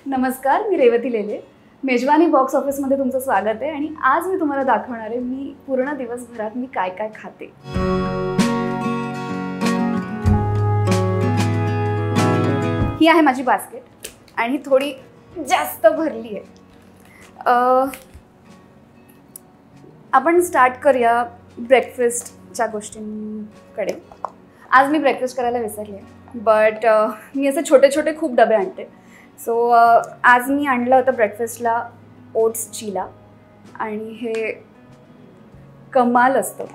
नमस्कार, मी रेवती लेले. मेजवानी बॉक्स ऑफिसमध्ये तुमचं स्वागत आहे आणि आज मी तुम्हाला दाखवणार आहे मी पूर्ण दिवसभरात मी काय काय खाते. ही आहे माझी बास्केट आणि थोडी जास्त भरली आहे. आपण स्टार्ट करूया ब्रेकफास्टच्या गोष्टींकडे. आज मी ब्रेकफास्ट करायला विसरले बट मी असे छोटे छोटे खूप डबे आणते. सो आज मी आणलं होतं ब्रेकफास्टला ओट्स चीला आणि हे कमाल असतं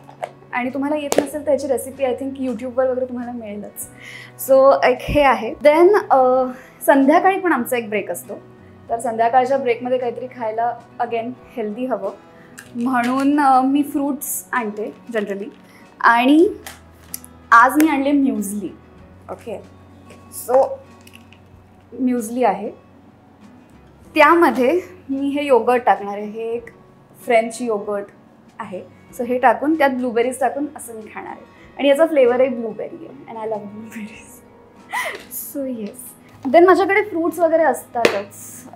आणि तुम्हाला येत नसेल तर याची रेसिपी आय थिंक यूट्यूबवर वगैरे तुम्हाला मिळेलच. सो एक हे आहे. देन संध्याकाळी पण आमचा एक ब्रेक असतो, तर संध्याकाळच्या ब्रेकमध्ये काहीतरी खायला अगेन हेल्दी हवं म्हणून मी फ्रूट्स आणते जनरली आणि आज मी आणले म्युझली. ओके, सो म्युझली आहे, त्यामध्ये मी हे योगर्ट टाकणार आहे. हे एक फ्रेंच योगर्ट आहे. सो हे टाकून त्यात ब्लूबेरीज टाकून असं मी खाणार आहे आणि याचा फ्लेवर आहे ब्लूबेरी आहे and I love blueberries. So yes, then माझ्याकडे फ्रूट्स वगैरे असतातच.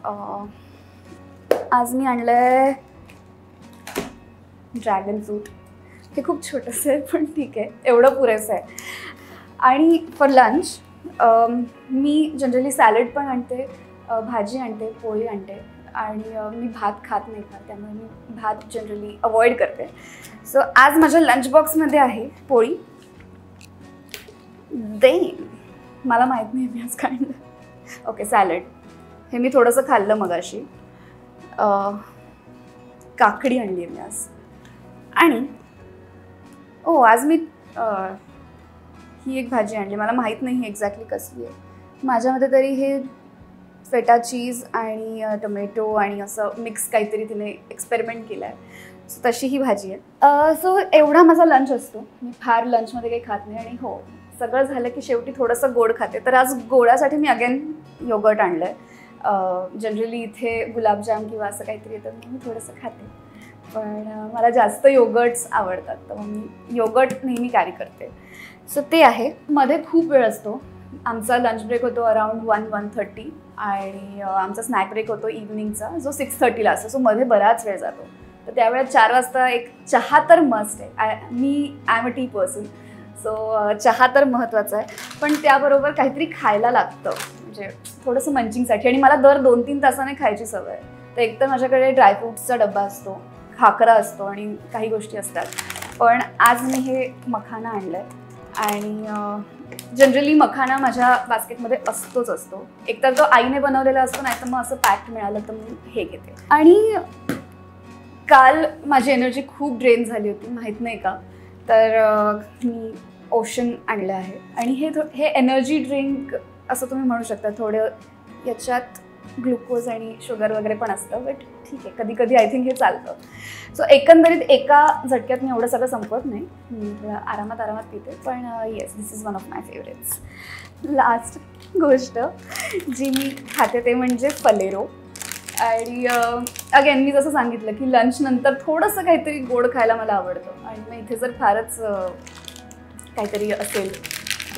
आज मी आणलं आहे ड्रॅगन फ्रूट. हे खूप छोटंसं आहे पण ठीक आहे, एवढं पुरेसं आहे. आणि for lunch me generally salad पण आणते, भाजी आणते, पोळी आणते आणि मी भात खात नाही का, त्यामुळे मी भात जनरली अवॉइड करते. सो आज माझ्या लंच बॉक्समध्ये आहे पोळी. देन मला माहीत नाही मी आज काय आणलं. ओके, सॅलड हे मी थोडंसं खाल्लं मगाशी. काकडी आणली आहे मी आज. आणि आज मी ही एक भाजी आणली. मला माहीत नाही ही एक्झॅक्टली कसली आहे. माझ्यामध्ये तरी हे फेटा चीज आणि टोमॅटो आणि असं मिक्स काहीतरी तिने एक्सपेरिमेंट केलं आहे. सो तशी ही भाजी आहे. सो एवढा माझा लंच असतो. मी फार लंचमध्ये काही खात नाही आणि हो, सगळं झालं की शेवटी थोडंसं गोड खाते. तर आज गोडासाठी मी अगेन योगर्ट आणलं आहे. जनरली इथे गुलाबजाम किंवा असं काहीतरी येतं मी थोडंसं खाते, पण मला जास्त योगर्ट्स आवडतात तर मग मी योगर्ट नेहमी कॅरी करते. सो ते आहे. मध्ये खूप वेळ असतो. आमचा लंच ब्रेक होतो अराउंड 1-1:30 आणि आमचा स्नॅक ब्रेक होतो इव्हनिंगचा जो 6:30ला असतो. सो मध्ये बराच वेळ जातो. तर त्यावेळेत 4 वाजता एक चहा तर मस्ट आहे. I am a tea person, so चहा तर महत्त्वाचा आहे, पण त्याबरोबर काहीतरी खायला लागतं म्हणजे थोडंसं मंचिंगसाठी. आणि मला दर 2-3 तासाने खायची सवय आहे. तर एकतर माझ्याकडे ड्रायफ्रूट्सचा डब्बा असतो, खाकरा असतो आणि काही गोष्टी असतात. पण आज मी हे मखाना आणलं आहे आणि जनरली मखाना माझ्या बास्केटमध्ये असतो. एकतर तो आईने बनवलेला असतो, नाही तर मग असं पॅक्ड मिळालं तर मी हे घेते. आणि काल माझी एनर्जी खूप ड्रेन झाली होती, माहीत नाही का, तर मी ओशन आणलं आहे आणि हे एनर्जी ड्रिंक असं तुम्ही म्हणू शकता. थोडं याच्यात ग्लुकोज आणि शुगर वगैरे पण असतं, बट ठीक आहे, कधी कधी आय थिंक हे चालतं. सो एकंदरीत एका झटक्यात मी एवढं सगळं संपवत नाही, मी थोडं आरामात पिते. पण yes, this is one of my favourites. Last गोष्ट जी मी खाते ते म्हणजे फलेरो. आणि अगेन मी जसं सांगितलं की लंच नंतर थोडंसं काहीतरी गोड खायला मला आवडतं आणि मग इथे जर फारच काहीतरी असेल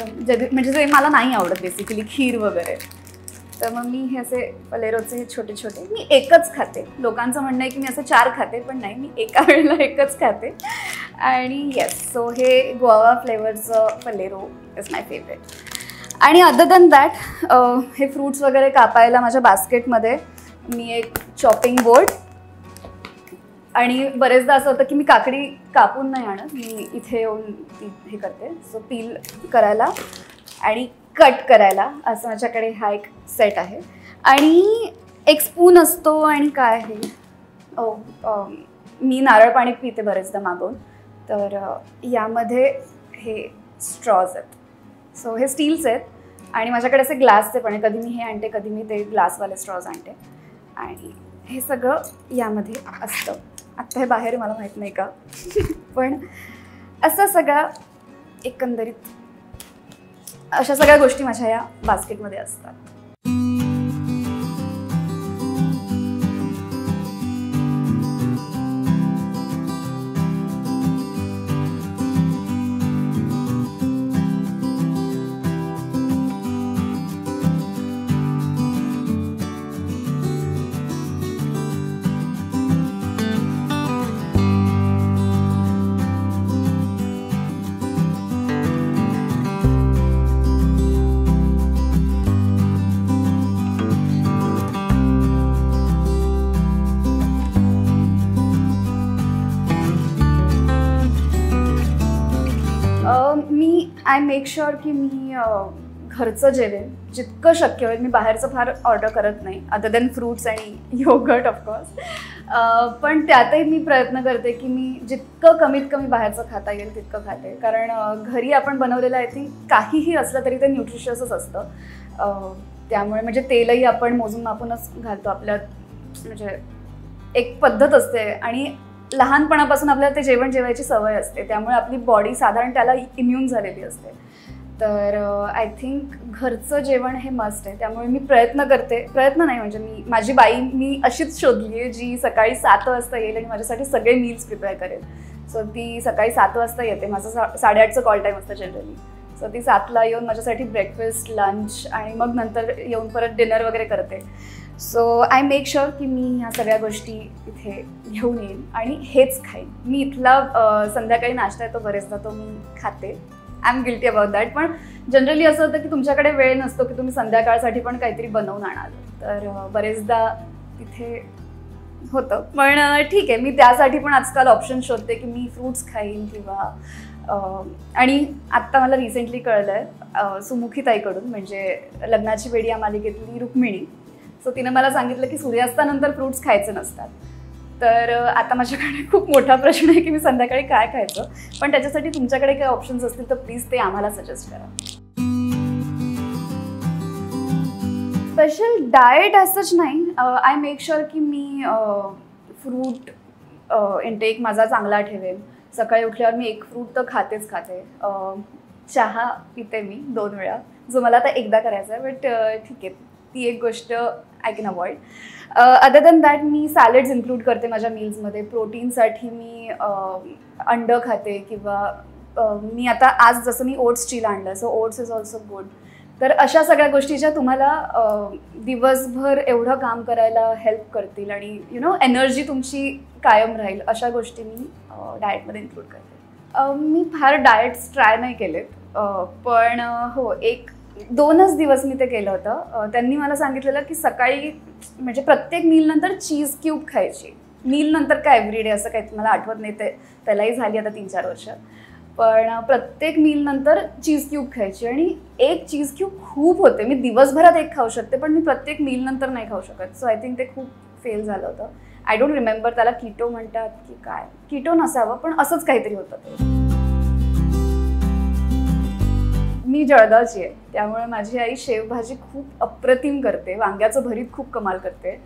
म्हणजे जे मला नाही आवडत बेसिकली खीर वगैरे, तर मग मी हे असे फलेरोचे हे छोटे छोटे मी एकच खाते. लोकांचं म्हणणं आहे की मी असं 4 खाते, पण नाही, मी एका वेळेला एकच खाते. आणि येस, सो हे गुआवा फ्लेवरचं फलेरो इज माय फेवरेट. आणि अदर दॅन दॅट हे फ्रूट्स वगैरे कापायला माझ्या बास्केटमध्ये मी एक चॉपिंग बोर्ड आणि बरेचदा असं होतं की मी काकडी कापून नाही आणत, मी इथे येऊन हे करते. सो पील करायला आणि कट करायला असं माझ्याकडे हा एक सेट आहे. आणि एक स्पून असतो आणि काय आहे, मी नारळ पाणी पिते बरेचदा मागवून, तर यामध्ये हे स्ट्रॉज आहेत. सो हे स्टीलचे आहेत आणि माझ्याकडे असे ग्लासचे पण आहे. कधी मी हे आणते, कधी मी ते ग्लासवाले स्ट्रॉज आणते आणि हे सगळं यामध्ये असतं. आत्ता हे बाहेर मला माहीत नाही का पण असं सगळं एकंदरीत अशा सगळ्या गोष्टी माझ्या या बास्केटमध्ये असतात. आय मेक शुअर की मी घरचं जेवेन जितकं शक्य होईल. मी बाहेरचं फार ऑर्डर करत नाही अदर दॅन फ्रूट्स आणि योगर्ट ऑफकोर्स. पण त्यातही मी प्रयत्न करते की मी जितकं कमीत कमी बाहेरचं खाता येईल तितकं खाते. कारण घरी आपण बनवलेलं आय थिंक काहीही असलं तरी ते न्यूट्रिशियसच असतं. त्यामुळे म्हणजे तेलही आपण मोजून मापूनच घालतो आपल्यात. म्हणजे एक पद्धत असते आणि लहानपणापासून आपल्याला ते जेवण जेवायची सवय असते. त्यामुळे आपली बॉडी साधारण त्याला इम्यून झालेली असते. तर आय थिंक घरचं जेवण हे मस्ट आहे. त्यामुळे मी प्रयत्न नाही म्हणजे माझी बाई मी अशीच शोधली आहे जी सकाळी 7 वाजता येईल आणि माझ्यासाठी सगळे मील्स प्रिपेअर करेल. सो ती सकाळी 7 वाजता येते. माझं 8:30चं कॉल टाईम असतं जनरली. सो ती 7ला येऊन माझ्यासाठी ब्रेकफास्ट लंच आणि मग नंतर येऊन परत डिनर वगैरे करते. सो आय मेक शुअर की मी ह्या सगळ्या गोष्टी इथे घेऊन येईन आणि हेच खाईन. मी इथला संध्याकाळी नाश्ता येतो बरेचदा तो मी खाते. I am guilty about that. पण जनरली असं होतं की तुमच्याकडे वेळ नसतो की तुम्ही संध्याकाळसाठी पण काहीतरी बनवून आणाल. तर बरेचदा तिथे होतं. पण ठीक आहे, मी त्यासाठी पण आजकाल ऑप्शन शोधते की मी फ्रूट्स खाईन किंवा आणि आत्ता मला रिसेंटली कळलं आहे सुमुखीताईकडून, म्हणजे लग्नाची बेडी या मालिकेतली रुक्मिणी. सो तिनं मला सांगितलं की सूर्यास्तानंतर फ्रूट्स खायचे नसतात. तर आता माझ्याकडे खूप मोठा प्रश्न आहे की मी संध्याकाळी काय खायचं. पण त्याच्यासाठी तुमच्याकडे काही ऑप्शन्स असतील तर प्लीज ते आम्हाला सजेस्ट करा. स्पेशल डाएट असंच नाही. आय मेक शुअर की मी फ्रूट इंटेक माझा चांगला ठेवेन. सकाळी उठल्यावर मी एक फ्रूट तर खाते. चहा पिते मी 2 वेळा, जो मला आता एकदा करायचा आहे. बट ठीक आहे, ती एक गोष्ट I can avoid. Other than that me salads include करते माझ्या मील्समध्ये. प्रोटीनसाठी मी अंडं खाते किंवा मी आता आज जसं मी ओट्स चील आणलं, so oats is also good. तर अशा सगळ्या गोष्टी ज्या तुम्हाला दिवसभर एवढं काम करायला हेल्प करतील आणि एनर्जी तुमची कायम राहील, अशा गोष्टी मी डाएटमध्ये इन्क्लूड करते. मी फार डाएट्स ट्राय नाही केलेत. पण हो, 1-2च दिवस मी ते केलं होतं. त्यांनी मला सांगितलेलं की सकाळी म्हणजे प्रत्येक मीलनंतर चीज क्यूब खायची. मीलनंतर काय एव्हरीडे असं काही मला आठवत नाही, ते त्यालाही झाली आता 3-4 वर्ष. पण प्रत्येक मीलनंतर चीज क्यूब खायची आणि एक चीज क्यूब खूप होते. मी दिवसभरात एक खाऊ शकते पण मी प्रत्येक मीलनंतर नाही खाऊ शकत. सो आय थिंक ते खूप फेल झालं होतं. आय डोंट रिमेंबर त्याला कीटो म्हणतात की काय, कीटो नसावं पण असंच काहीतरी होतं ते. मी जळगावची आहे, त्यामुळे माझी आई शेवभाजी खूप अप्रतिम करते. वांग्याचं भरीत खूप कमाल करते.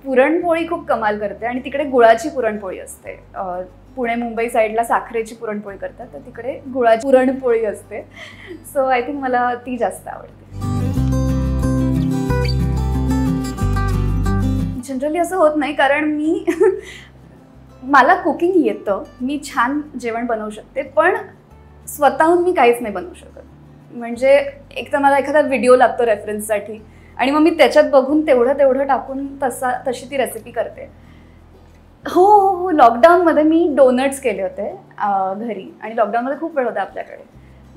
पुरणपोळी खूप कमाल करते आणि तिकडे गुळाची पुरणपोळी असते. पुणे मुंबई साईडला साखरेची पुरणपोळी करतात, तर तिकडे गुळाची पुरणपोळी असते. सो आय थिंक मला ती जास्त आवडते. जनरली असं होत नाही कारण मला कुकिंग येतं, मी छान जेवण बनवू शकते, पण स्वतःहून मी काहीच नाही बनवू शकत. म्हणजे एक तर मला एखादा व्हिडिओ लागतो रेफरन्ससाठी आणि मग मी त्याच्यात बघून तेवढं टाकून तशी ती रेसिपी करते. हो, लॉकडाऊनमध्ये मी डोनट्स केले होते घरी आणि लॉकडाऊनमध्ये खूप वेळ होता आपल्याकडे.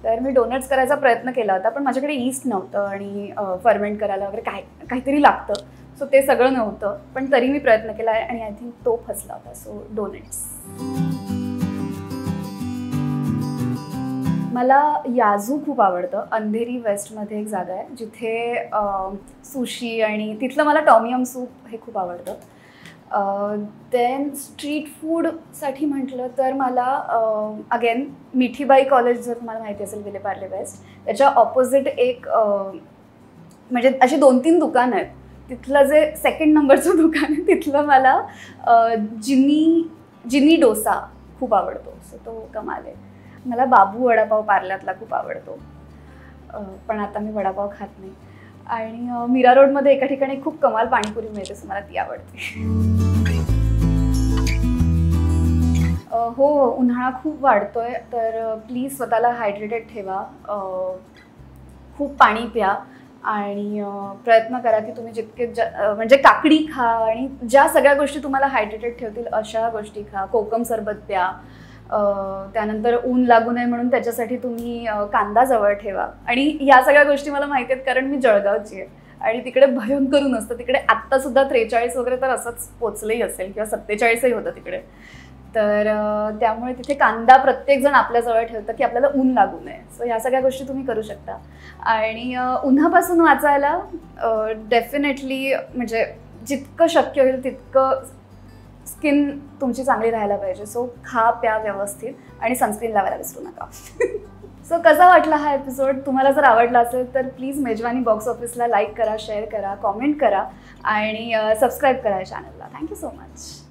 तर मी डोनट्स करायचा प्रयत्न केला होता, पण माझ्याकडे ईस्ट नव्हतं आणि फर्मेंट करायला वगैरे काहीतरी लागतं. सो ते सगळं नव्हतं, पण तरी मी प्रयत्न केला आहे आणि आय थिंक तो फसला होता. So donuts. मला याझू खूप आवडतं. अंधेरी वेस्टमध्ये एक जागा आहे जिथे सुशी आणि तिथलं मला टॉमियम सूप हे खूप आवडतं. देन स्ट्रीट फूडसाठी म्हटलं तर मला अगेन मिठीबाई कॉलेज जर तुम्हाला माहिती असेल विलेपार्ले वेस्ट, त्याच्या ऑपोजिट एक म्हणजे अशी 2-3 दुकानं आहेत. तिथलं जे 2nd नंबरचं दुकान आहे तिथलं मला जिनी डोसा खूप आवडतो. सो तो कमाल आहे. मला बाबू वडापाव पार्ल्यातला खूप आवडतो, पण आता मी वडापाव खात नाही. आणि मीरा रोडमध्ये एका ठिकाणी खूप कमाल पाणीपुरी मिळते, सो मला ती आवडते. हो, उन्हाळा खूप वाढतोय, तर प्लीज स्वतःला हायड्रेटेड ठेवा. खूप पाणी प्या आणि प्रयत्न करा की तुम्ही जितके म्हणजे काकडी खा आणि ज्या सगळ्या गोष्टी तुम्हाला हायड्रेटेड ठेवतील अशा गोष्टी खा. कोकम सरबत प्या. त्यानंतर ऊन लागू नये म्हणून त्याच्यासाठी तुम्ही कांदा जवळ ठेवा. आणि ह्या सगळ्या गोष्टी मला माहिती आहेत कारण मी जळगावची आहे आणि तिकडे भयंकर ऊन असतं. तिकडे आत्तासुद्धा 43 वगैरे तर असंच पोचलंही असेल किंवा 47ही होतं तिकडे. तर त्यामुळे तिथे कांदा प्रत्येकजण आपल्याजवळ ठेवतं की आपल्याला ऊन लागू नये. सो ह्या सगळ्या गोष्टी तुम्ही करू शकता. आणि उन्हापासून वाचायला डेफिनेटली म्हणजे जितकं शक्य होईल तितकं स्किन तुमची चांगली राहायला पाहिजे. सो खा प्या व्यवस्थित आणि सनस्क्रीन लावायला विसरू नका. सो कसा वाटला हा एपिसोड? तुम्हाला जर आवडला असेल तर प्लीज मेजवानी बॉक्स ऑफिसला लाईक करा, शेअर करा, कॉमेंट करा आणि सबस्क्राईब करा या चॅनलला. Thank you so much.